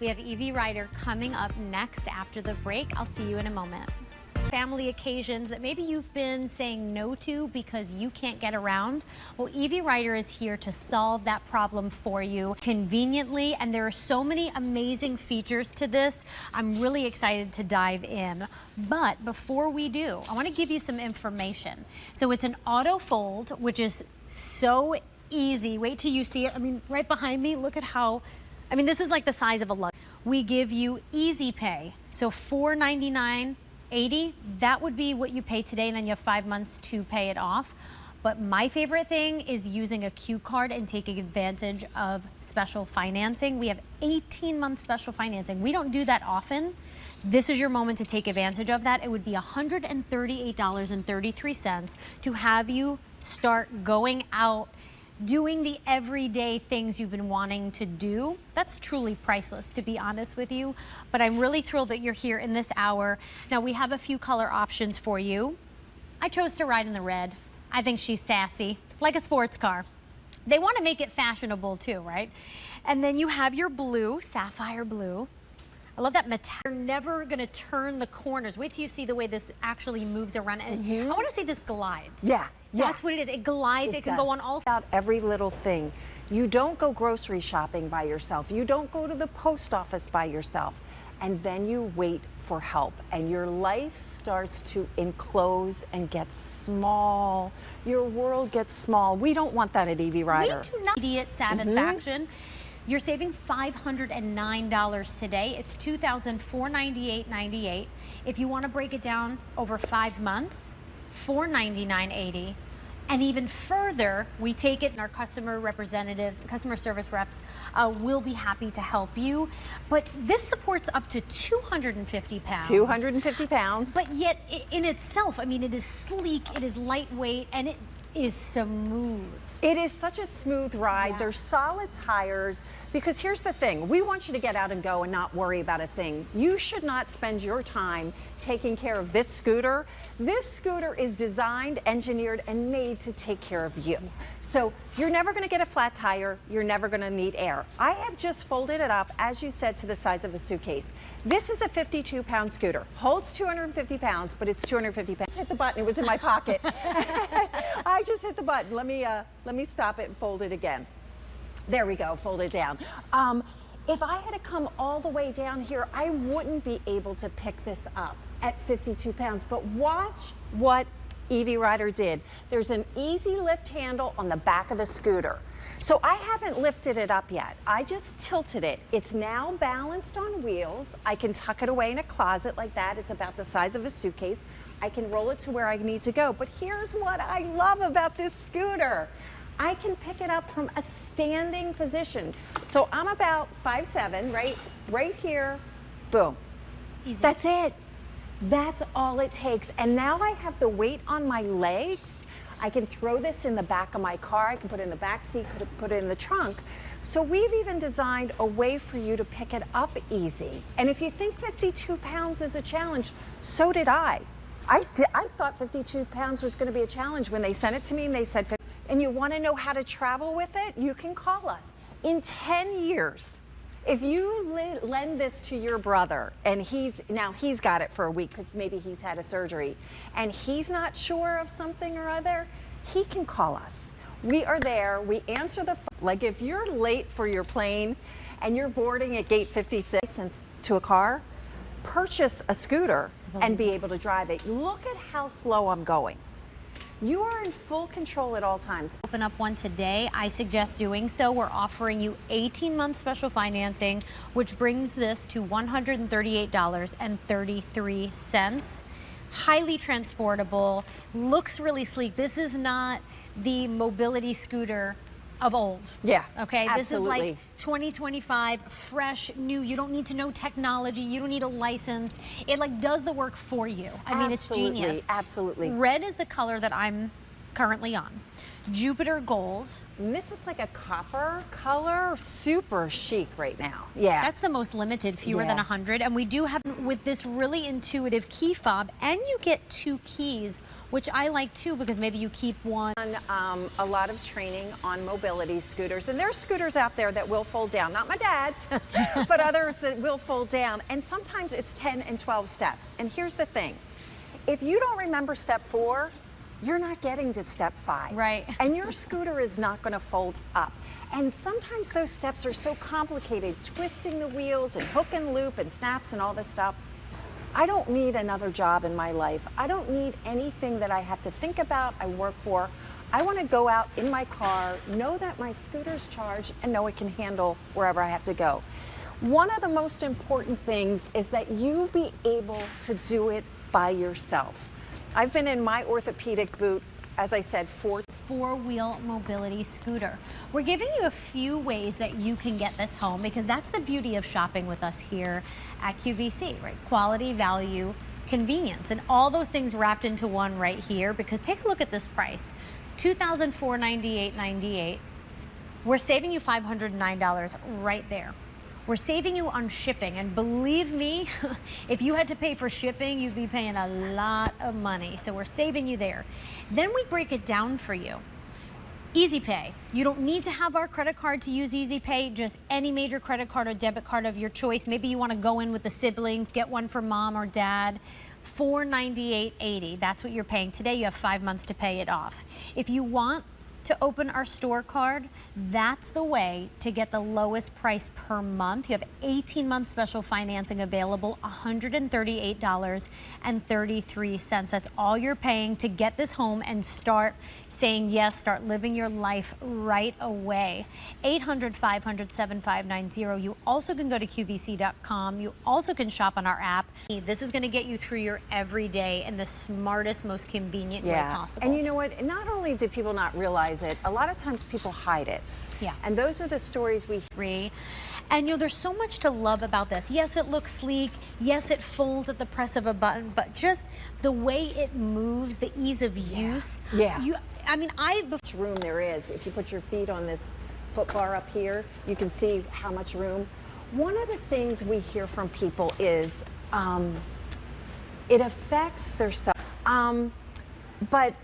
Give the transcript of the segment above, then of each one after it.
We have Eevee Rider coming up next after the break. I'll see you in a moment. Family occasions that maybe you've been saying no to because you can't get around. Well, Eevee Rider is here to solve that problem for you conveniently, and there are so many amazing features to this. I'm really excited to dive in. But before we do, I want to give you some information. So it's an auto fold, which is so easy. Wait till you see it. I mean, right behind me, look at how, I mean, this is like the size of a lug. We give you easy pay. So $499.80, that would be what you pay today, and then you have 5 months to pay it off. But my favorite thing is using a Q card and taking advantage of special financing. We have 18-month special financing. We don't do that often. This is your moment to take advantage of that. It would be $138.33 to have you start going out, doing the everyday things you've been wanting to do. That's truly priceless, to be honest with you. But I'm really thrilled that you're here in this hour. Now, we have a few color options for you. I chose to ride in the red. I think she's sassy, like a sports car. They want to make it fashionable too, right? And then you have your blue, sapphire blue. I love that metallic. You're never gonna turn the corners. Wait till you see the way this actually moves around. And I wanna say this glides. Yeah. That's what it is. It glides. It can go on all. About every little thing. You don't go grocery shopping by yourself. You don't go to the post office by yourself. And then you wait for help. And your life starts to enclose and get small. Your world gets small. We don't want that at Eevee Rider. We do not. Immediate satisfaction. You're saving $509 today. It's $2,498.98. If you want to break it down over 5 months, $499.80. And even further, we take it, and our customer representatives, customer service reps will be happy to help you. But this supports up to 250 pounds. 250 pounds. But yet, in itself, I mean, it is sleek, it is lightweight, and it is smooth. It is such a smooth ride. Yeah. There's solid tires, because here's the thing. We want you to get out and go and not worry about a thing. You should not spend your time taking care of this scooter. This scooter is designed, engineered, and made to take care of you. So you're never gonna get a flat tire. You're never gonna need air. I have just folded it up, as you said, to the size of a suitcase. This is a 52-pound scooter. Holds 250 pounds, but it's 250 pounds. Hit the button, it was in my pocket. I just hit the button. Let me stop it and fold it again. There we go, fold it down. If I had to come all the way down here, I wouldn't be able to pick this up at 52 pounds. But watch what Eevee Rider did. There's an easy lift handle on the back of the scooter. So I haven't lifted it up yet. I just tilted it. It's now balanced on wheels. I can tuck it away in a closet like that. It's about the size of a suitcase. I can roll it to where I need to go. But here's what I love about this scooter. I can pick it up from a standing position. So I'm about 5'7", right here, boom. Easy. That's it. That's all it takes. And now I have the weight on my legs. I can throw this in the back of my car. I can put it in the back seat, put it in the trunk. So we've even designed a way for you to pick it up easy. And if you think 52 pounds is a challenge, so did I. I thought 52 pounds was gonna be a challenge when they sent it to me, and they said, and you wanna know how to travel with it? You can call us. In 10 years, if you lend this to your brother, and he's got it for a week because maybe he's had a surgery, and he's not sure of something or other, he can call us. We are there, we answer the phone. Like if you're late for your plane and you're boarding at gate 56 to a car, purchase a scooter and be able to drive it. Look at how slow I'm going. You are in full control at all times. Open up one today. I suggest doing so. We're offering you 18-month special financing, which brings this to $138.33. Highly transportable, looks really sleek. This is not the mobility scooter of old. Yeah, okay, absolutely. This is like 2025, fresh, new. You don't need to know technology. You don't need a license. It like does the work for you. I mean, it's genius. Absolutely. Red is the color that I'm currently on. Jupiter Goals. And this is like a copper color, super chic right now. Yeah. That's the most limited, fewer than 100. And we do have with this really intuitive key fob, and you get 2 keys, which I like too, because maybe you keep one. A lot of training on mobility scooters, and there's scooters out there that will fold down, not my dad's, but others that will fold down. And sometimes it's 10 and 12 steps. And here's the thing. If you don't remember step 4, you're not getting to step 5. Right. And your scooter is not going to fold up. And sometimes those steps are so complicated, twisting the wheels and hook and loop and snaps and all this stuff. I don't need another job in my life. I don't need anything that I have to think about, I work for. I want to go out in my car, know that my scooter's charged, and know it can handle wherever I have to go. One of the most important things is that you be able to do it by yourself. I've been in my orthopedic boot, as I said, 4-wheel mobility scooter. We're giving you a few ways that you can get this home, because that's the beauty of shopping with us here at QVC, right? Quality, value, convenience, and all those things wrapped into one right here. Because take a look at this price, $2,498.98. We're saving you $509 right there. We're saving you on shipping, and believe me, if you had to pay for shipping, you'd be paying a lot of money. So we're saving you there. Then we break it down for you. Easy Pay. You don't need to have our credit card to use Easy Pay, just any major credit card or debit card of your choice. Maybe you want to go in with the siblings, get one for mom or dad. $498.80. That's what you're paying today. You have 5 months to pay it off. If you want to open our store card, that's the way to get the lowest price per month. You have 18-month special financing available, $138.33. That's all you're paying to get this home and start saying yes, start living your life right away. 800-500-7590. You also can go to QVC.com. You also can shop on our app. This is going to get you through your everyday in the smartest, most convenient way possible. And you know what? Not only do people not realize it, a lot of times people hide it. Yeah. And those are the stories we hear. And you know, there's so much to love about this. Yes, it looks sleek. Yes, it folds at the press of a button, but just the way it moves, the ease of use. Yeah. I mean, much room there is. If you put your feet on this foot bar up here, you can see how much room. One of the things we hear from people is it affects their self. But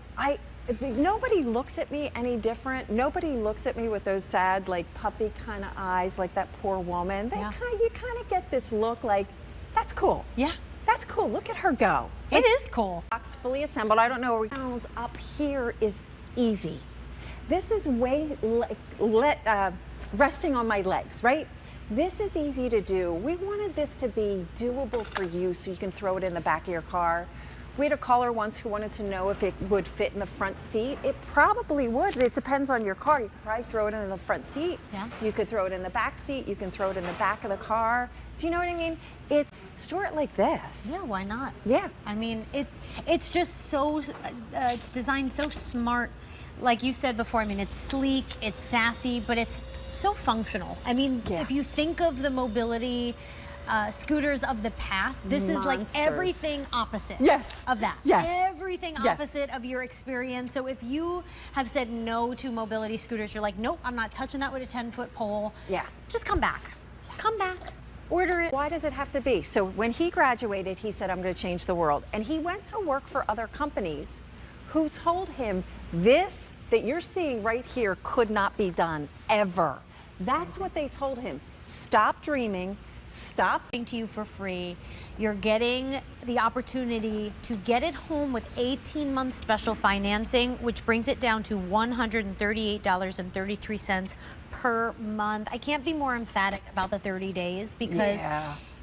nobody looks at me any different. Nobody looks at me with those sad, like puppy kind of eyes, like that poor woman. You kind of get this look like, that's cool. Yeah. That's cool. Look at her go. It is cool. Box fully assembled. I don't know where we up here is easy. This is way resting on my legs, right? This is easy to do. We wanted this to be doable for you so you can throw it in the back of your car. We had a caller once who wanted to know if it would fit in the front seat. It probably would. It depends on your car. You could probably throw it in the front seat. Yeah. You could throw it in the back seat. You can throw it in the back of the car. Do you know what I mean? Store it like this. Yeah, why not? Yeah. I mean, it's just so, it's designed so smart. Like you said before, I mean, it's sleek, it's sassy, but it's so functional. I mean, if you think of the mobility scooters of the past, this is like everything opposite of that. Yes. Everything opposite of your experience. So if you have said no to mobility scooters, you're like, nope, I'm not touching that with a 10-foot pole. Yeah. Just come back. Come back. Order it. Why does it have to be? So when he graduated, he said, I'm going to change the world. And he went to work for other companies who told him this that you're seeing right here could not be done ever. That's what they told him. Stop dreaming. Stop. To you for free. You're getting the opportunity to get it home with 18 months special financing, which brings it down to $138.33 per month. I can't be more emphatic about the 30 days because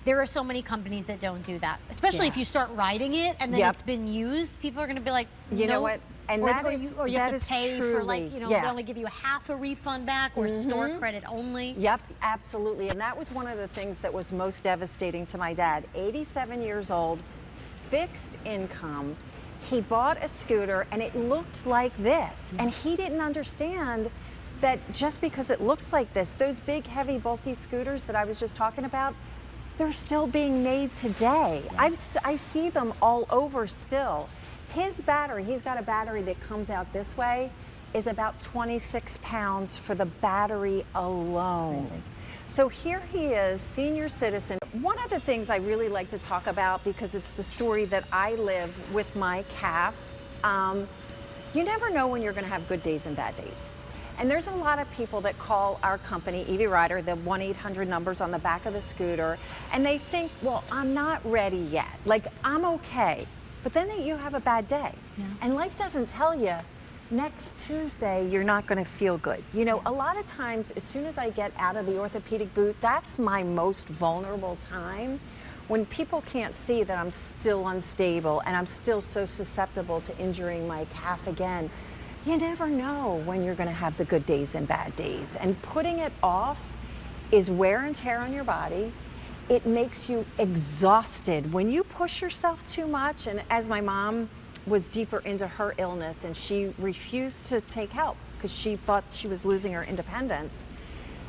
there are so many companies that don't do that, especially if you start riding it and then it's been used. People are going to be like, you know what? And or you have to pay for, like, you know, they only give you half a refund back or store credit only. Yep, absolutely. And that was one of the things that was most devastating to my dad. 87 years old, fixed income. He bought a scooter and it looked like this. And he didn't understand that just because it looks like this, those big, heavy, bulky scooters that I was just talking about, they're still being made today. I see them all over still. His battery, he's got a battery that comes out this way, is about 26 pounds for the battery alone. So here he is, senior citizen. One of the things I really like to talk about, because it's the story that I live with my calf, you never know when you're going to have good days and bad days. And there's a lot of people that call our company, Eevee Rider, the 1-800 numbers on the back of the scooter, and they think, well, I'm not ready yet. Like, I'm okay. But then you have a bad day. Yeah. And life doesn't tell you, next Tuesday, you're not going to feel good. You know, a lot of times, as soon as I get out of the orthopedic boot, that's my most vulnerable time. When people can't see that I'm still unstable and I'm still so susceptible to injuring my calf again, you never know when you're going to have the good days and bad days. And putting it off is wear and tear on your body. It makes you exhausted. When you push yourself too much, and as my mom was deeper into her illness and she refused to take help because she thought she was losing her independence,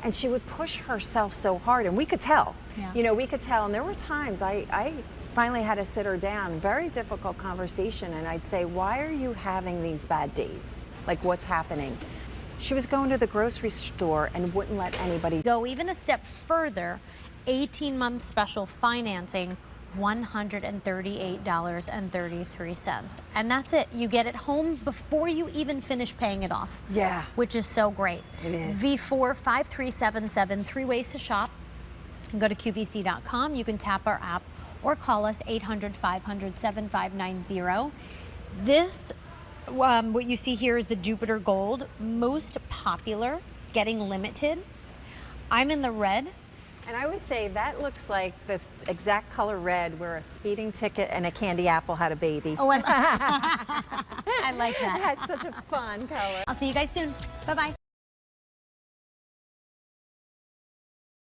and she would push herself so hard, and we could tell. Yeah. You know, we could tell. And there were times I finally had to sit her down, very difficult conversation, and I'd say, why are you having these bad days? Like, what's happening? She was going to the grocery store and wouldn't let anybody go. Even a step further, 18-month special financing, $138.33. And that's it. You get it home before you even finish paying it off. Yeah. Which is so great. It is. V45377, 3 ways to shop. And go to QVC.com. You can tap our app or call us 800-500-7590. This, what you see here is the Jupiter Gold, most popular, getting limited. I'm in the red. And I always say that looks like the exact color red where a speeding ticket and a candy apple had a baby. Oh, I like that. That's such a fun color. I'll see you guys soon. Bye-bye.